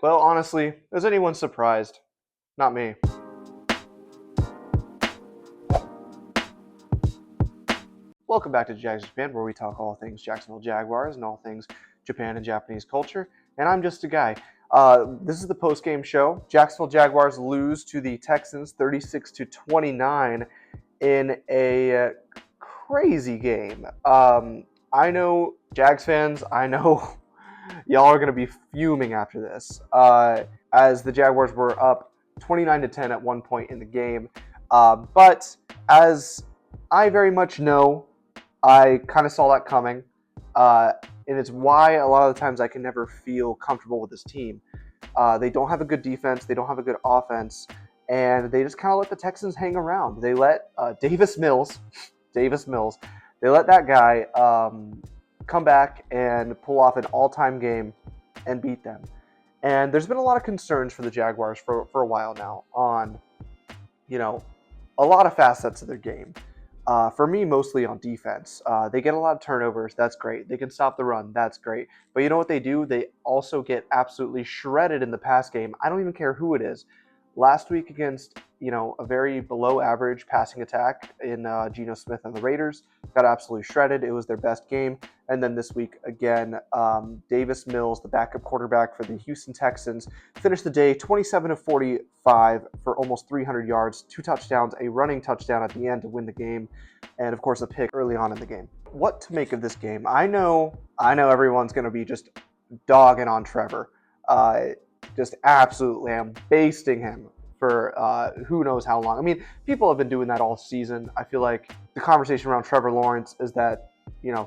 Well, honestly, is anyone surprised? Not me. Welcome back to Jags Japan, where we talk all things Jacksonville Jaguars and all things Japan and Japanese culture. And I'm just a guy. This is the post-game show. Jacksonville Jaguars lose to the Texans 36-29 in a crazy game. I know Jags fans. I know y'all are going to be fuming after this, as the Jaguars were up 29-10 at one point in the game. But as I very much know, I kind of saw that coming, and it's why a lot of the times I can never feel comfortable with this team. They don't have a good defense, they don't have a good offense, and they just kind of let the Texans hang around. They let Davis Mills, they let that guy come back and pull off an all-time game and beat them. And there's been a lot of concerns for the Jaguars for a while now on, a lot of facets of their game. For me, mostly on defense. They get a lot of turnovers. That's great. They can stop the run. That's great. But you know what they do? They also get absolutely shredded in the pass game. I don't even care who it is. Last week against, a very below average passing attack in Geno Smith and the Raiders, got absolutely shredded. It was their best game. And then this week, again, Davis Mills, the backup quarterback for the Houston Texans, finished the day 27 of 45 for almost 300 yards, 2 touchdowns, a running touchdown at the end to win the game, and of course a pick early on in the game. What to make of this game? I know everyone's going to be just dogging on Trevor. Just absolutely, I'm basting him for who knows how long. I mean, people have been doing that all season. I feel like the conversation around Trevor Lawrence is that,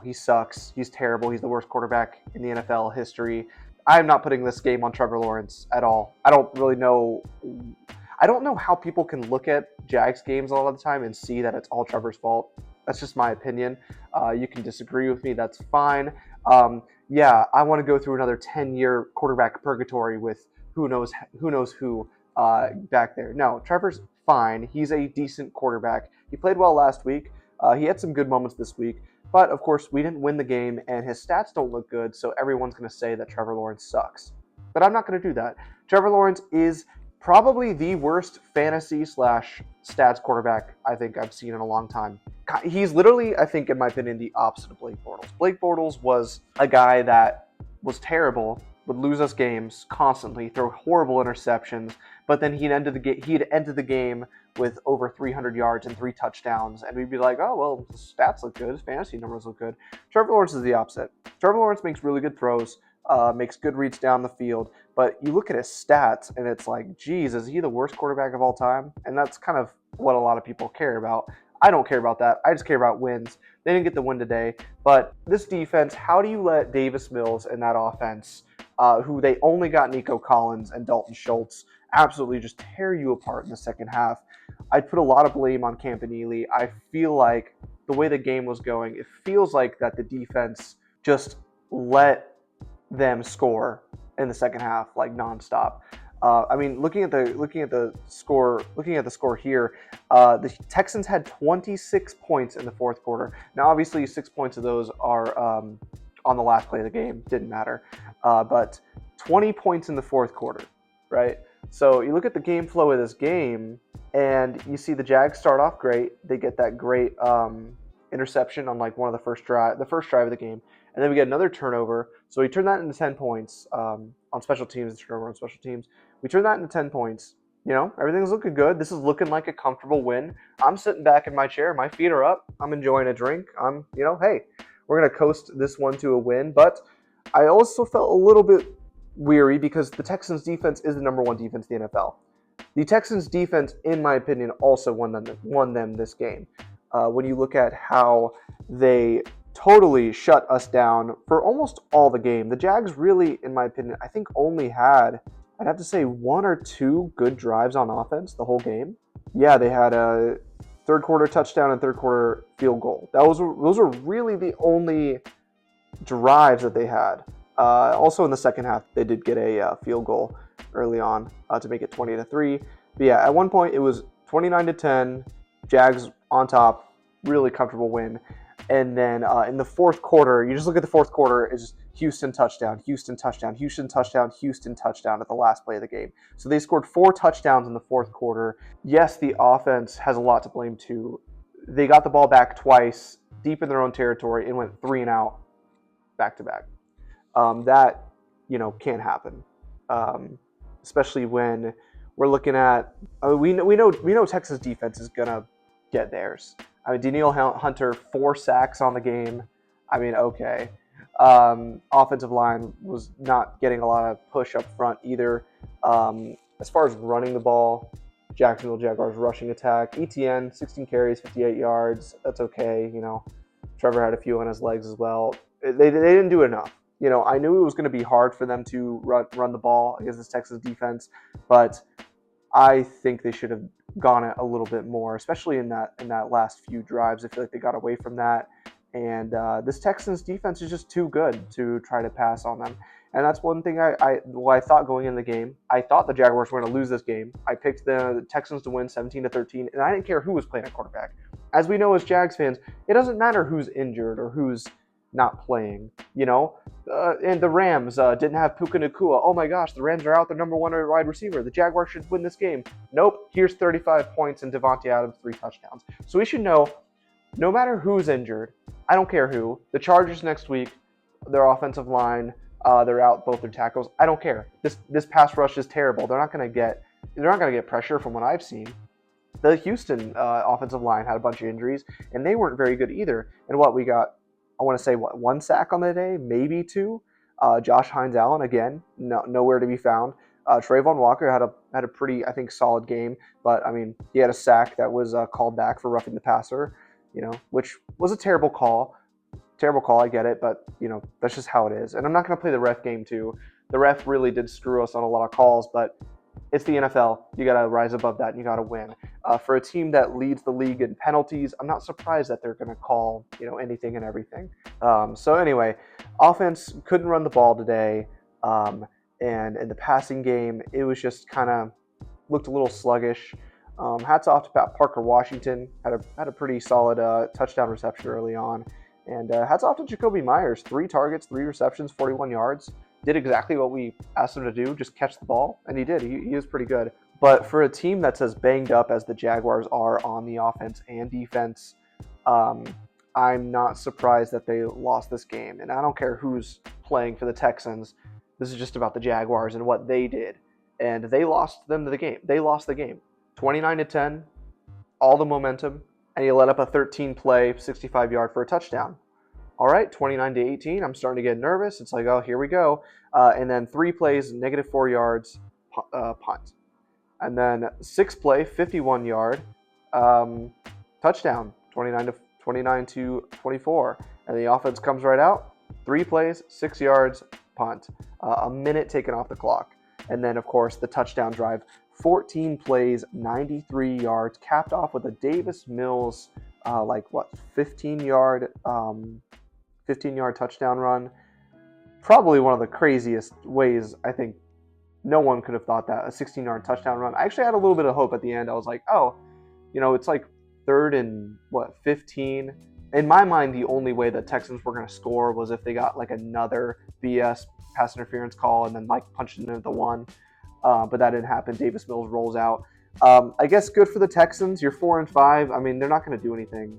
he sucks. He's terrible. He's the worst quarterback in the NFL history. I'm not putting this game on Trevor Lawrence at all. I don't know how people can look at Jags games a lot of the time and see that it's all Trevor's fault. That's just my opinion. You can disagree with me. That's fine. I want to go through another 10-year quarterback purgatory with who knows who back there. No, Trevor's fine. He's a decent quarterback. He played well last week. He had some good moments this week. But, of course, we didn't win the game, and his stats don't look good, so everyone's going to say that Trevor Lawrence sucks. But I'm not going to do that. Trevor Lawrence is probably the worst fantasy/stats quarterback I think I've seen in a long time. He's literally, I think, in my opinion, the opposite of Blake Bortles. Blake Bortles was a guy that was terrible, would lose us games constantly, throw horrible interceptions, but then he'd end the game with over 300 yards and 3 touchdowns, and we'd be like, oh, well, his stats look good, his fantasy numbers look good. Trevor Lawrence is the opposite. Trevor Lawrence makes really good throws, makes good reads down the field, but you look at his stats, and it's like, geez, is he the worst quarterback of all time? And that's kind of what a lot of people care about. I don't care about that. I just care about wins. They didn't get the win today, but this defense, how do you let Davis Mills and that offense, who they only got Nico Collins and Dalton Schultz, absolutely just tear you apart in the second half? I'd put a lot of blame on Campanile. I feel like the way the game was going, it feels like that the defense just let them score in the second half like nonstop. Looking at the score here, the Texans had 26 points in the fourth quarter. Now, obviously, 6 points of those are on the last play of the game. Didn't matter, but 20 points in the fourth quarter, right? So you look at the game flow of this game, and you see the Jags start off great. They get that great interception on like one of the first drive of the game, and then we get another turnover. So we turn that into 10 points on special teams. Turnover on special teams. We turn that into 10 points. Everything's looking good. This is looking like a comfortable win. I'm sitting back in my chair. My feet are up. I'm enjoying a drink. Hey, we're going to coast this one to a win. But I also felt a little bit weary because the Texans defense is the number one defense in the NFL. The Texans defense, in my opinion, also won them this game. When you look at how they totally shut us down for almost all the game. The Jags really, in my opinion, I think only had, I'd have to say, 1 or 2 good drives on offense the whole game. Yeah, they had a third quarter touchdown and third quarter field goal. Those were really the only drives that they had. Also in the second half, they did get a field goal early on to make it 20-3. But yeah, at one point it was 29-10, Jags on top, really comfortable win. And then in the fourth quarter, you just look at the fourth quarter, Houston touchdown, Houston touchdown, Houston touchdown, Houston touchdown at the last play of the game. So they scored 4 touchdowns in the fourth quarter. Yes, the offense has a lot to blame too. They got the ball back twice deep in their own territory and went 3 and out back to back. That, can't happen, especially when we're looking at. We know Texas defense is gonna get theirs. I mean, Danielle Hunter 4 sacks on the game. I mean, okay. Offensive line was not getting a lot of push up front either. As far as running the ball, Jacksonville Jaguars rushing attack. ETN 16 carries, 58 yards. That's okay. Trevor had a few on his legs as well. They didn't do enough. I knew it was going to be hard for them to run the ball against this Texas defense, but I think they should have gone it a little bit more, especially in that last few drives. I feel like they got away from that, and this Texans defense is just too good to try to pass on them. And that's one thing I thought going in the game. I thought the Jaguars were going to lose this game. I picked the Texans to win 17-13, and I didn't care who was playing at quarterback. As we know as Jags fans, it doesn't matter who's injured or who's not playing, and the Rams didn't have Puka Nacua. Oh my gosh, the Rams are out their number 1 wide receiver. The Jaguars should win this game. Nope, here's 35 points and Devontae Adams 3 touchdowns. So we should know, no matter who's injured, I don't care who, the Chargers next week, their offensive line, they're out both their tackles. I don't care. This pass rush is terrible. They're not going to get pressure from what I've seen. The Houston offensive line had a bunch of injuries, and they weren't very good either. And what we got, I want to say, 1 sack on the day, maybe 2. Josh Hines-Allen, again, nowhere to be found. Trayvon Walker had a pretty, I think, solid game, but I mean, he had a sack that was called back for roughing the passer, which was a terrible call. Terrible call, I get it, but that's just how it is. And I'm not going to play the ref game too. The ref really did screw us on a lot of calls, but it's the NFL. You got to rise above that and you got to win. For a team that leads the league in penalties, I'm not surprised that they're going to call, anything and everything. So anyway, offense couldn't run the ball today. And in the passing game, it was just kind of looked a little sluggish. Hats off to Parker Washington. Had a pretty solid touchdown reception early on. And hats off to Jacoby Myers. 3 targets, 3 receptions, 41 yards. Did exactly what we asked him to do, just catch the ball. And he did. He was pretty good. But for a team that's as banged up as the Jaguars are on the offense and defense, I'm not surprised that they lost this game. And I don't care who's playing for the Texans. This is just about the Jaguars and what they did. And they lost them to the game. They lost the game. 29-10, all the momentum. And you let up a 13-play, 65-yard for a touchdown. All right, 29-18. I'm starting to get nervous. It's like, oh, here we go. And then 3 plays, -4 yards, punt. And then 6 play, 51-yard, touchdown, 29-24. And the offense comes right out. 3 plays, 6 yards, punt. A minute taken off the clock. And then, of course, the touchdown drive. 14 plays, 93 yards, capped off with a Davis Mills, 15-yard touchdown run. Probably one of the craziest ways, I think. No one could have thought that, a 16-yard touchdown run. I actually had a little bit of hope at the end. I was like, oh, it's like 3rd and 15. In my mind, the only way the Texans were going to score was if they got like another BS pass interference call and then punched it into the 1. But that didn't happen. Davis Mills rolls out. I guess good for the Texans. You're 4-5. I mean, they're not going to do anything.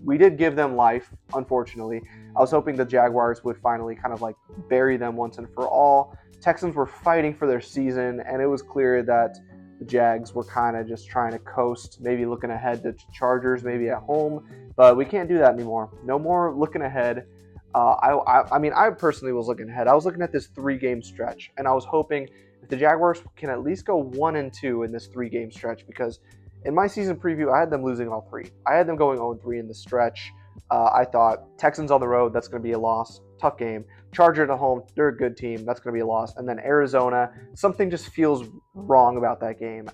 We did give them life, unfortunately. I was hoping the Jaguars would finally kind of bury them once and for all. Texans were fighting for their season, and it was clear that the Jags were kind of just trying to coast, maybe looking ahead to Chargers, maybe at home. But we can't do that anymore. No more looking ahead. I mean, I personally was looking ahead. I was looking at this 3-game stretch, and I was hoping if the Jaguars can at least go 1-2 in this 3-game stretch, because in my season preview, I had them losing all 3. I had them going 0-3 in the stretch. I thought Texans on the road, that's going to be a loss. Tough game. Chargers at home, they're a good team. That's going to be a loss. And then Arizona, something just feels wrong about that game.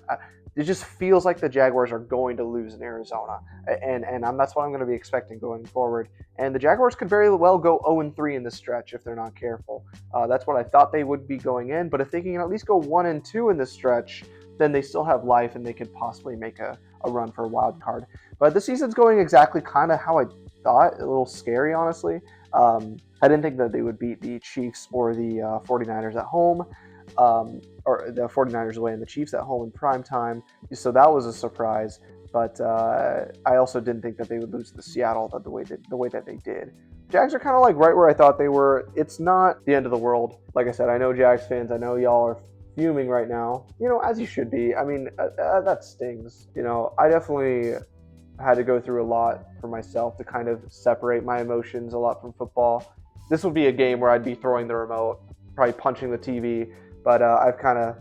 It just feels like the Jaguars are going to lose in Arizona. And that's what I'm going to be expecting going forward. And the Jaguars could very well go 0-3 in this stretch if they're not careful. That's what I thought they would be going in. But if they can at least go 1-2 in this stretch, then they still have life and they could possibly make a run for a wild card. But the season's going exactly kind of how I thought. A little scary, honestly. I didn't think that they would beat the Chiefs or the 49ers at home, or the 49ers away and the Chiefs at home in prime time. So that was a surprise. But I also didn't think that they would lose to Seattle the way that they did. Jags are kind of like right where I thought they were. It's not the end of the world. Like I said, I know Jags fans. I know y'all are fuming right now. As you should be. I mean, that stings. I definitely had to go through a lot for myself to kind of separate my emotions a lot from football. This would be a game where I'd be throwing the remote, probably punching the TV, but I've kind of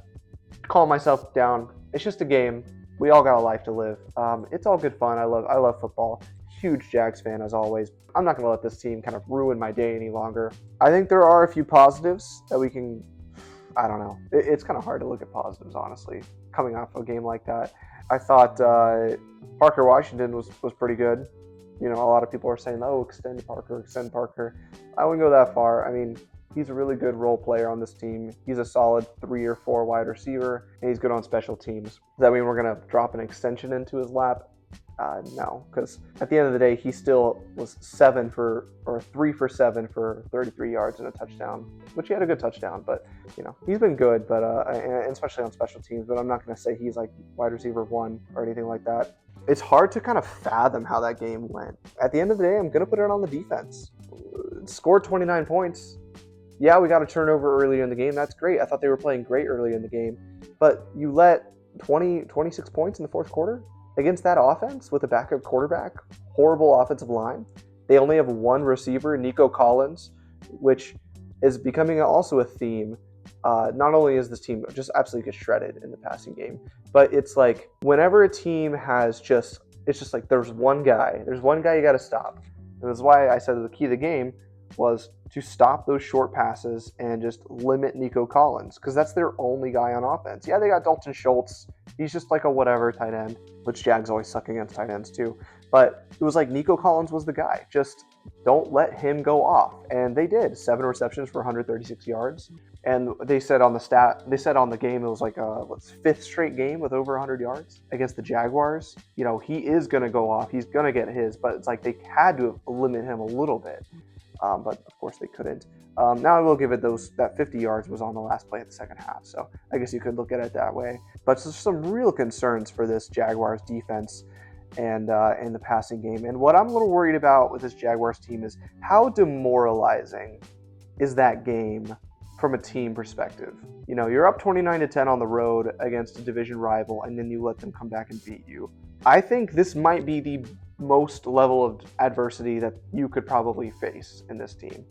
calmed myself down. It's just a game. We all got a life to live. It's all good fun. I love football. Huge Jags fan as always. I'm not going to let this team kind of ruin my day any longer. I think there are a few positives that we can, I don't know. It's kind of hard to look at positives, honestly, coming off a game like that. I thought Parker Washington was pretty good. A lot of people are saying, oh, extend Parker. I wouldn't go that far. I mean, he's a really good role player on this team. He's a solid 3 or 4 wide receiver, and he's good on special teams. Does that mean we're going to drop an extension into his lap? No, because at the end of the day, he still was 3 for 7 for 33 yards and a touchdown, which he had a good touchdown. But he's been good, but and especially on special teams. But I'm not going to say he's like wide receiver 1 or anything like that. It's hard to kind of fathom how that game went. At the end of the day, I'm going to put it on the defense. Scored 29 points. Yeah, we got a turnover earlier in the game. That's great. I thought they were playing great early in the game. But you let 26 points in the fourth quarter against that offense with a backup quarterback, horrible offensive line. They only have 1 receiver, Nico Collins, which is becoming also a theme. Not only is this team just absolutely get shredded in the passing game, but it's like whenever a team has it's just like there's one guy you got to stop. And that's why I said the key of the game was to stop those short passes and just limit Nico Collins, because that's their only guy on offense. Yeah, they got Dalton Schultz. He's just like a whatever tight end, which Jags always suck against tight ends too. But it was like Nico Collins was the guy. Just don't let him go off. And they did. 7 receptions for 136 yards. And they said on the game, it was like a 5th straight game with over 100 yards against the Jaguars. He is going to go off. He's going to get his, but it's like they had to limit him a little bit. But of course they couldn't. Now I will give it that 50 yards was on the last play of the second half. So I guess you could look at it that way. But there's some real concerns for this Jaguars defense and in the passing game. And what I'm a little worried about with this Jaguars team is how demoralizing is that game from a team perspective. You're up 29-10 on the road against a division rival, and then you let them come back and beat you. I think this might be the most level of adversity that you could probably face in this team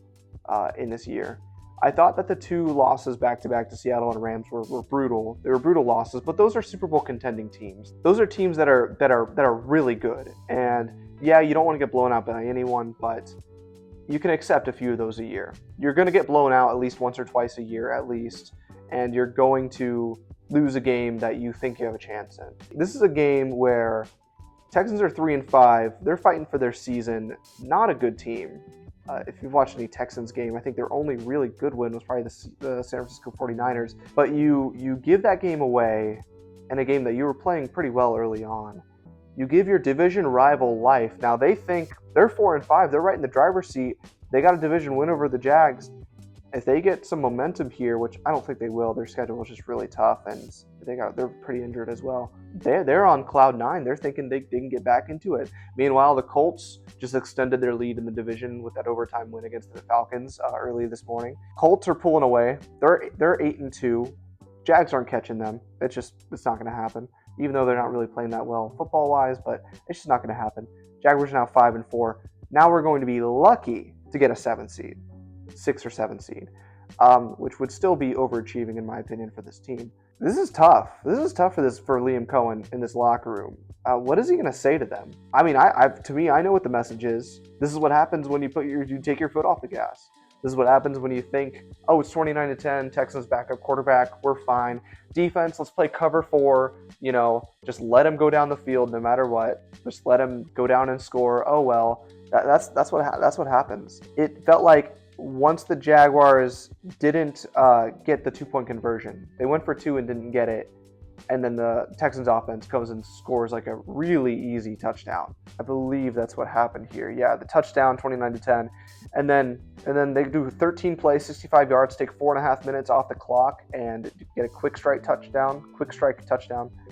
in this year. I thought that the 2 losses back-to-back to Seattle and Rams were brutal. They were brutal losses, but those are Super Bowl contending teams. Those are teams that are really good. And yeah, you don't want to get blown out by anyone, but you can accept a few of those a year. You're going to get blown out at least once or twice a year at least, and you're going to lose a game that you think you have a chance in. This is a game where Texans are 3-5. They're fighting for their season. Not a good team. If you've watched any Texans game, I think their only really good win was probably the San Francisco 49ers. But you give that game away in a game that you were playing pretty well early on. You give your division rival life. Now they think they're 4-5. They're right in the driver's seat. They got a division win over the Jags. If they get some momentum here, which I don't think they will, their schedule is just really tough, and they're pretty injured as well. They're on cloud 9. They're thinking they can get back into it. Meanwhile, the Colts just extended their lead in the division with that overtime win against the Falcons early this morning. Colts are pulling away. They're 8-2. Jags aren't catching them. It's not going to happen. Even though they're not really playing that well football-wise, but it's just not going to happen. Jaguars are now 5-4. Now we're going to be lucky to get a 7 seed. 6 or 7 seed, which would still be overachieving in my opinion for this team. This is tough. This is tough for Liam Cohen in this locker room. What is he going to say to them? I mean, to me, I know what the message is. This is what happens when you take your foot off the gas. This is what happens when you think, oh, it's 29-10, Texans backup quarterback, we're fine. Defense, let's play cover 4. Just let him go down the field no matter what. Just let him go down and score. Oh well, that's what happens. It felt like once the Jaguars didn't get the 2-point conversion, they went for 2 and didn't get it. and then the Texans offense comes and scores like a really easy touchdown. I believe that's what happened here. Yeah, the touchdown, 29-10, and then they do 13 plays, 65 yards, take 4.5 minutes off the clock, and get a quick strike touchdown,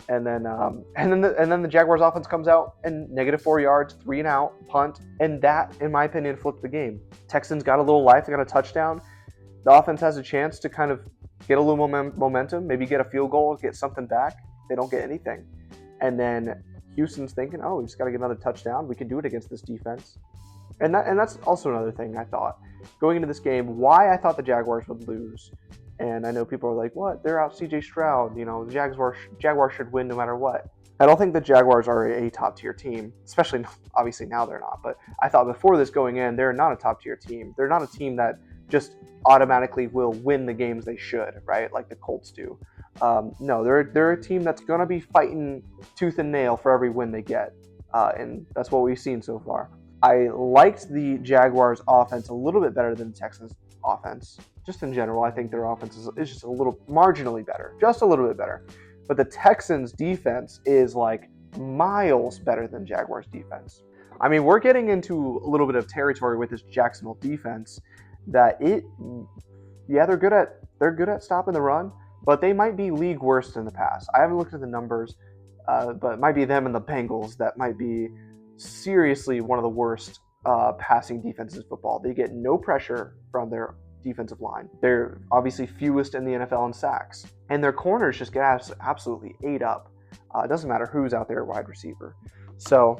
and then the Jaguars offense comes out and -4 yards, 3 and out, punt, and that, in my opinion, flipped the game. Texans got a little life, they got a touchdown. The offense has a chance to kind of get a little momentum, maybe get a field goal, get something back. They don't get anything. And then Houston's thinking, oh, we just got to get another touchdown. We can do it against this defense. And that's also another thing I thought. Going into this game, why I thought the Jaguars would lose. And I know people are like, what? They're out CJ Stroud. You know, the Jaguars should win no matter what. I don't think the Jaguars are a top-tier team, especially, obviously now they're not. But I thought before this going in, they're not a top-tier team. They're not a team that just automatically will win the games they should, right? Like the Colts do. No, they're a team that's going to be fighting tooth and nail for every win they get. And that's what we've seen so far. I liked the Jaguars offense a little bit better than the Texans offense. Just in general, I think their offense is just a little marginally better, just a little bit better. But the Texans defense is like miles better than Jaguars defense. I mean, we're getting into a little bit of territory with this Jacksonville defense that they're good at stopping the run, but they might be league worst in the past. I haven't looked at the numbers, but it might be them and the Bengals that might be seriously one of the worst passing defenses in football. They get no pressure from their defensive line. They're obviously fewest in the NFL in sacks, and their corners just get absolutely ate up. It doesn't matter who's out there at wide receiver. So,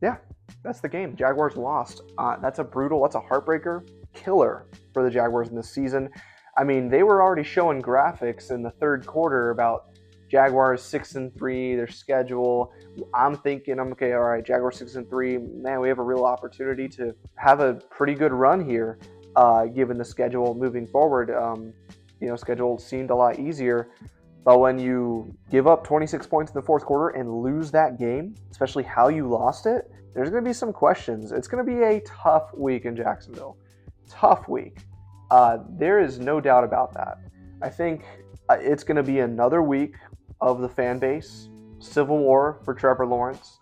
yeah, that's the game. Jaguars lost. That's a heartbreaker, killer for the Jaguars in this season. I mean, they were already showing graphics in the third quarter about Jaguars 6-3, their schedule. I'm thinking, okay, all right, Jaguars 6-3. Man, we have a real opportunity to have a pretty good run here, given the schedule moving forward. Schedule seemed a lot easier. But when you give up 26 points in the fourth quarter and lose that game, especially how you lost it, there's going to be some questions. It's going to be a tough week in Jacksonville. Tough week. There is no doubt about that. I think it's going to be another week of the fan base civil war for Trevor Lawrence.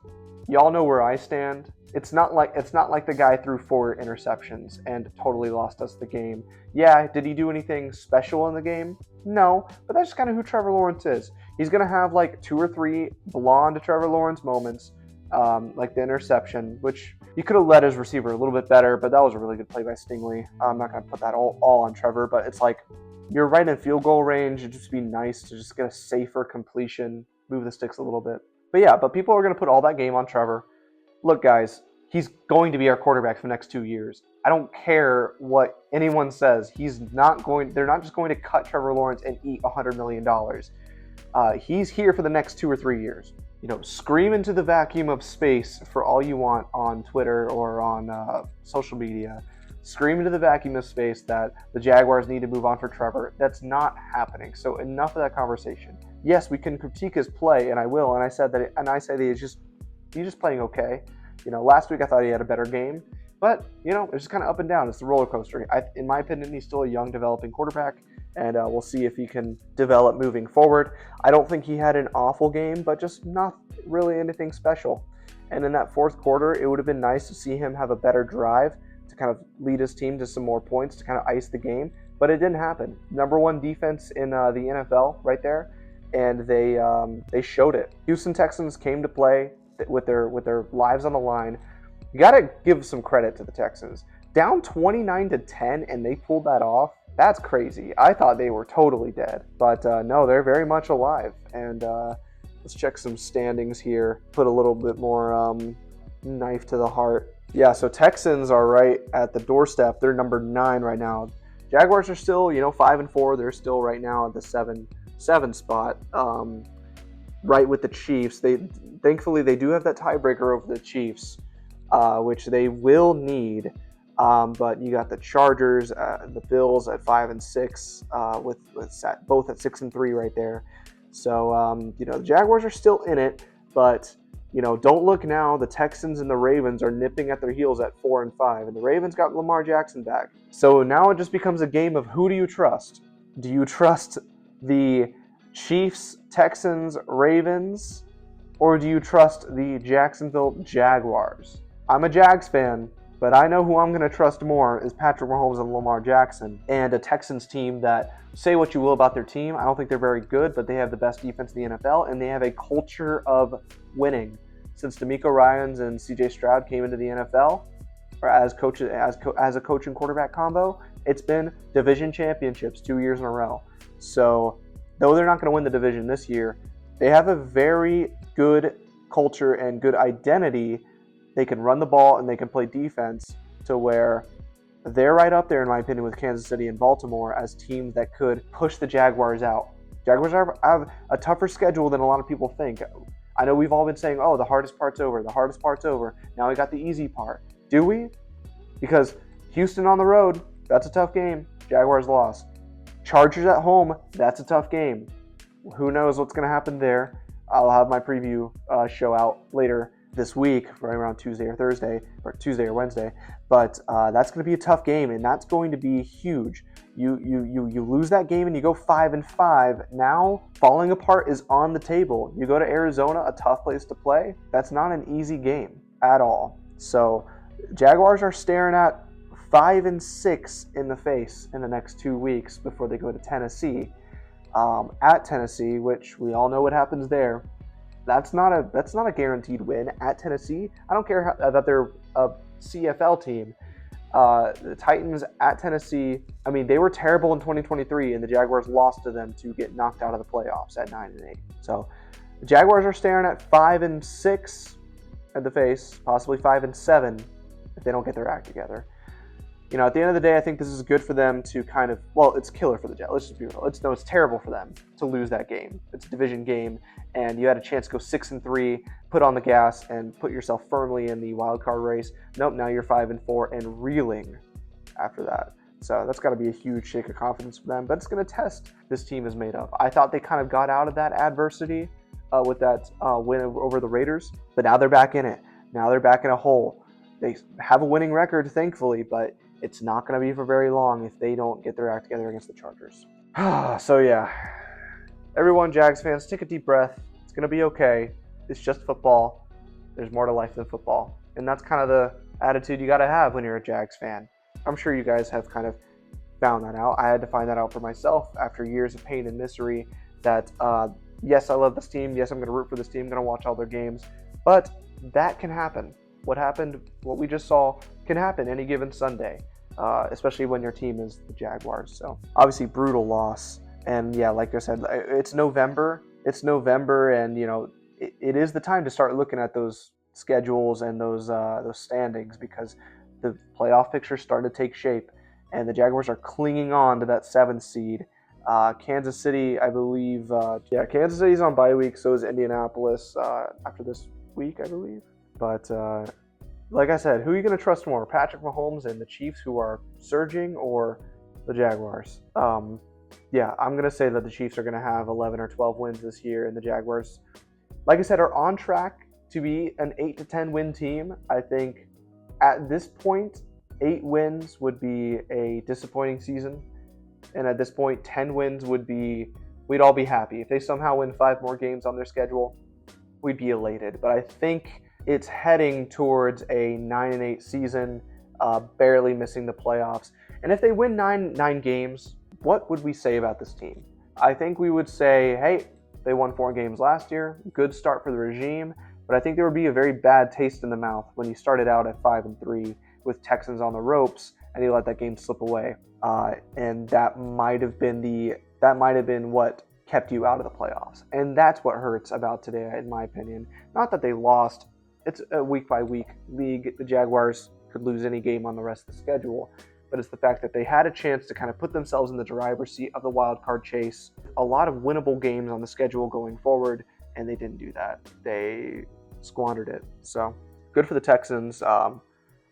Y'all know where I stand. It's not like the guy threw 4 interceptions and totally lost us the game. Yeah, did he do anything special in the game? No, but that's just kind of who Trevor Lawrence is. He's going to have like 2 or 3 blonde Trevor Lawrence moments, like the interception, which you could have led his receiver a little bit better, but that was a really good play by Stingley. I'm not going to put that all on Trevor, but it's like you're right in field goal range. It'd just be nice to just get a safer completion, move the sticks a little bit. But people are going to put all that game on Trevor. Look, guys, he's going to be our quarterback for the next 2 years. I don't care what anyone says. They're not just going to cut Trevor Lawrence and eat $100 million. He's here for the next 2 or 3 years. Scream into the vacuum of space for all you want on Twitter or on social media. Scream into the vacuum of space that the Jaguars need to move on for Trevor. That's not happening. So enough of that conversation. Yes, we can critique his play, and I will. And I say that he's just playing okay. Last week I thought he had a better game, but it's just kind of up and down. It's the roller coaster. In my opinion, he's still a young, developing quarterback, and we'll see if he can develop moving forward. I don't think he had an awful game, but just not really anything special. And in that fourth quarter, it would have been nice to see him have a better drive to kind of lead his team to some more points to kind of ice the game, but it didn't happen. Number 1 defense in the NFL right there, and they showed it. Houston Texans came to play with their lives on the line. You got to give some credit to the Texans. Down 29-10, and they pulled that off. That's crazy. I thought they were totally dead, but no, they're very much alive. And let's check some standings here. Put a little bit more knife to the heart. Yeah, so Texans are right at the doorstep. They're number 9 right now. Jaguars are still, 5-4. They're still right now at the 7 spot. Right with the Chiefs. Thankfully they do have that tiebreaker over the Chiefs, which they will need. But you got the Chargers, the Bills at 5 and 6, with both at 6 and 3 right there. So the Jaguars are still in it, but don't look now. The Texans and the Ravens are nipping at their heels at 4 and 5, and the Ravens got Lamar Jackson back. So now it just becomes a game of who do you trust? Do you trust the Chiefs, Texans, Ravens, or do you trust the Jacksonville Jaguars? I'm a Jags fan, but I know who I'm going to trust more is Patrick Mahomes and Lamar Jackson, and a Texans team that, say what you will about their team, I don't think they're very good, but they have the best defense in the NFL, and they have a culture of winning. Since DeMeco Ryans and CJ Stroud came into the NFL, or as a coach and quarterback combo, it's been division championships 2 years in a row. So, though they're not going to win the division this year, they have a very good culture and good identity. They can run the ball and they can play defense to where they're right up there, in my opinion, with Kansas City and Baltimore as teams that could push the Jaguars out. Jaguars have a tougher schedule than a lot of people think. I know we've all been saying, oh, the hardest part's over. The hardest part's over. Now we got the easy part. Do we? Because Houston on the road, that's a tough game. Jaguars lost. Chargers at home, that's a tough game. Who knows what's going to happen there. I'll have my preview show out later this week, right around Tuesday or Wednesday. But that's going to be a tough game, and that's going to be huge. You lose that game and you go 5-5. Now falling apart is on the table. You go to Arizona, a tough place to play. That's not an easy game at all. So Jaguars are staring at 5-6 in the face in the next 2 weeks before they go to Tennessee. At Tennessee, which we all know what happens there. That's not a guaranteed win at Tennessee. I don't care that they're a CFL team. The Titans at Tennessee, I mean, they were terrible in 2023, and the Jaguars lost to them to get knocked out of the playoffs at 9-8. So the Jaguars are staring at 5-6 at the face, possibly 5-7 if they don't get their act together. You know, at the end of the day, I think this is good for them to kind of, well, it's killer for the Jets. Let's just be real. It's terrible for them to lose that game. It's a division game, and you had a chance to go 6-3, put on the gas, and put yourself firmly in the wild card race. Nope, now you're 5-4 and reeling after that. So that's got to be a huge shake of confidence for them, but it's going to test this team is made of. I thought they kind of got out of that adversity with that win over the Raiders, but now they're back in it. Now they're back in a hole. They have a winning record, thankfully, but it's not going to be for very long if they don't get their act together against the Chargers. So yeah, everyone, Jags fans, take a deep breath. It's going to be okay. It's just football. There's more to life than football. And that's kind of the attitude you got to have when you're a Jags fan. I'm sure you guys have kind of found that out. I had to find that out for myself after years of pain and misery that, yes, I love this team. Yes, I'm going to root for this team. I'm going to watch all their games. But that can happen. What we just saw can happen any given Sunday, especially when your team is the Jaguars. So obviously brutal loss. And yeah, like I said, it's November. And you know, it is the time to start looking at those schedules and those standings, because the playoff picture starting to take shape, and the Jaguars are clinging on to that 7th seed. Kansas City, I believe, Kansas City's on bye week, so is Indianapolis after this week, I believe. But like I said, who are you going to trust more, Patrick Mahomes and the Chiefs, who are surging, or the Jaguars? Yeah, I'm going to say that the Chiefs are going to have 11 or 12 wins this year, and the Jaguars, like I said, are on track to be an 8 to 10 win team. I think at this point, 8 wins would be a disappointing season, and at this point, 10 wins we'd all be happy. If they somehow win 5 more games on their schedule, we'd be elated. But I think it's heading towards a 9-8 season, barely missing the playoffs. And if they win nine games, what would we say about this team? I think we would say, hey, they won 4 games last year. Good start for the regime. But I think there would be a very bad taste in the mouth when you started out at 5-3 with Texans on the ropes and you let that game slip away. And that might have been what kept you out of the playoffs. And that's what hurts about today, in my opinion. Not that they lost. It's a week-by-week league. The Jaguars could lose any game on the rest of the schedule. But it's the fact that they had a chance to kind of put themselves in the driver's seat of the wild card chase. A lot of winnable games on the schedule going forward, and they didn't do that. They squandered it. So good for the Texans. I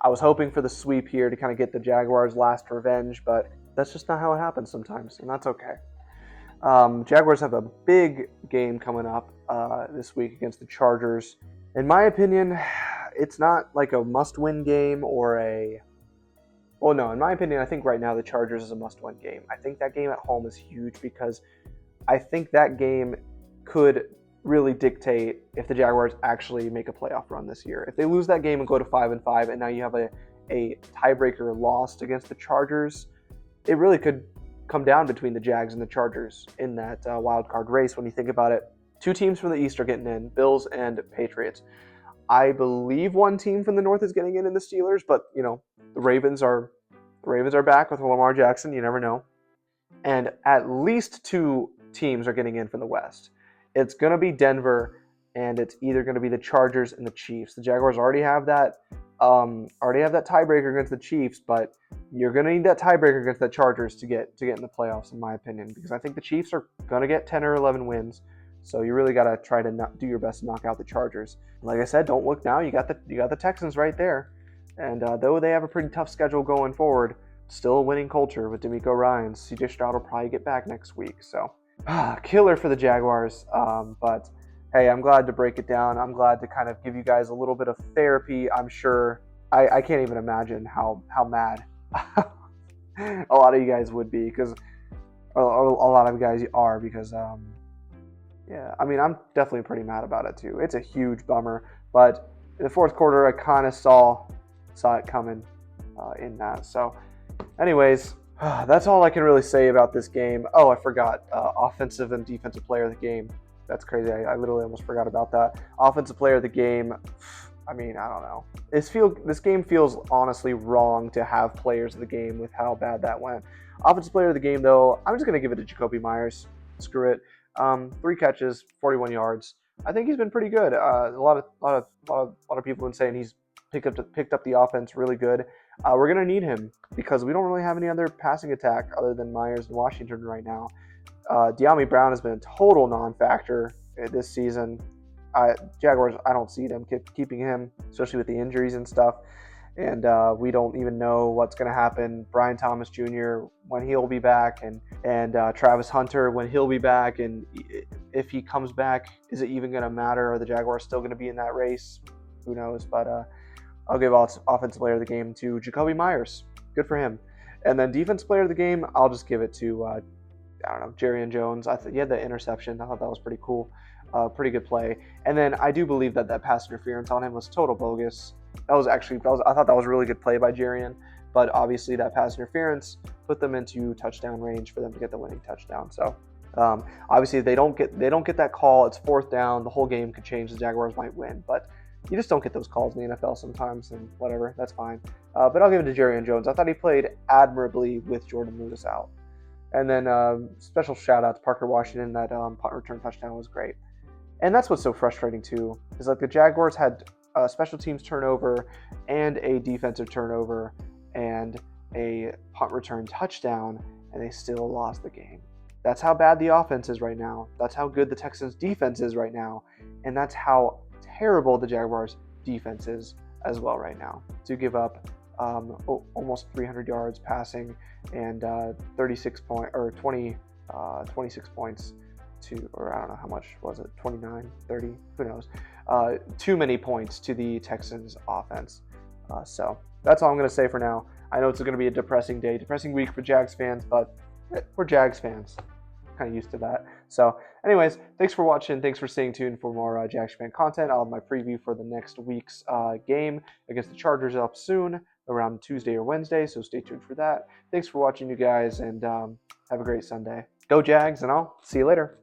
was hoping for the sweep here to kind of get the Jaguars' last revenge, but that's just not how it happens sometimes, and that's okay. Jaguars have a big game coming up this week against the Chargers. In my opinion, it's not like a must-win game or a... Well, no, in my opinion, I think right now the Chargers is a must-win game. I think that game at home is huge because I think that game could really dictate if the Jaguars actually make a playoff run this year. If they lose that game and go to 5-5, and now you have a tiebreaker lost against the Chargers, it really could come down between the Jags and the Chargers in that wild card race. When you think about it, two teams from the East are getting in, Bills and Patriots. I believe one team from the North is getting in the Steelers, but the Ravens are back with Lamar Jackson. You never know. And at least two teams are getting in from the West. It's going to be Denver, and it's either going to be the Chargers and the Chiefs. The Jaguars already have that tiebreaker against the Chiefs, but you're going to need that tiebreaker against the Chargers to get in the playoffs, in my opinion, because I think the Chiefs are going to get 10 or 11 wins. So you really got to try to do your best to knock out the Chargers. Like I said, don't look now. You got the Texans right there, and though they have a pretty tough schedule going forward, still a winning culture with D'Amico Ryans. CJ Stroud will probably get back next week. So killer for the Jaguars. But hey, I'm glad to break it down. I'm glad to kind of give you guys a little bit of therapy. I'm sure I can't even imagine how mad a lot of you guys would be, because a lot of guys are, because yeah, I mean, I'm definitely pretty mad about it too. It's a huge bummer, but in the fourth quarter, I kind of saw it coming in that. So anyways, that's all I can really say about this game. Oh, I forgot. Offensive and defensive player of the game. That's crazy. I literally almost forgot about that. Offensive player of the game. I mean, I don't know. This game feels honestly wrong to have players of the game with how bad that went. Offensive player of the game, though, I'm just going to give it to Jakobi Meyers. Screw it. 3 catches, 41 yards. I think he's been pretty good. A lot of people have been saying he's picked up the offense really good. We're going to need him because we don't really have any other passing attack other than Myers and Washington right now. De'Ami Brown has been a total non-factor this season. Jaguars, I don't see them keeping him, especially with the injuries and stuff. And we don't even know what's going to happen. Brian Thomas Jr., when he'll be back, and Travis Hunter, when he'll be back. And if he comes back, is it even going to matter? Are the Jaguars still going to be in that race? Who knows? But I'll give offensive player of the game to Jakobi Meyers. Good for him. And then defense player of the game, I'll just give it to, I don't know, Jerry Jones. He had the interception. I thought that was pretty cool. Pretty good play. And then I do believe that pass interference on him was total bogus. I thought that was a really good play by Jarian, but obviously that pass interference put them into touchdown range for them to get the winning touchdown. So obviously if they don't get that call, it's 4th down. The whole game could change. The Jaguars might win, but you just don't get those calls in the NFL sometimes, and whatever, that's fine. But I'll give it to Jarian Jones. I thought he played admirably with Jordan Lewis out. And then special shout out to Parker Washington. That punt return touchdown was great. And that's what's so frustrating too, is like the Jaguars had a special teams turnover and a defensive turnover and a punt return touchdown, and they still lost the game. That's how bad the offense is right now. That's how good the Texans defense is right now. And that's how terrible the Jaguars defense is as well right now. To give up almost 300 yards passing and 26 points to, or I don't know how much was it, 29, 30, who knows. Too many points to the Texans offense. So that's all I'm going to say for now. I know it's going to be a depressing week for Jags fans, but we're Jags fans. Kind of used to that. So anyways, thanks for watching. Thanks for staying tuned for more Jags fan content. I'll have my preview for the next week's game against the Chargers up soon, around Tuesday or Wednesday, so stay tuned for that. Thanks for watching, you guys, and have a great Sunday. Go Jags, and I'll see you later.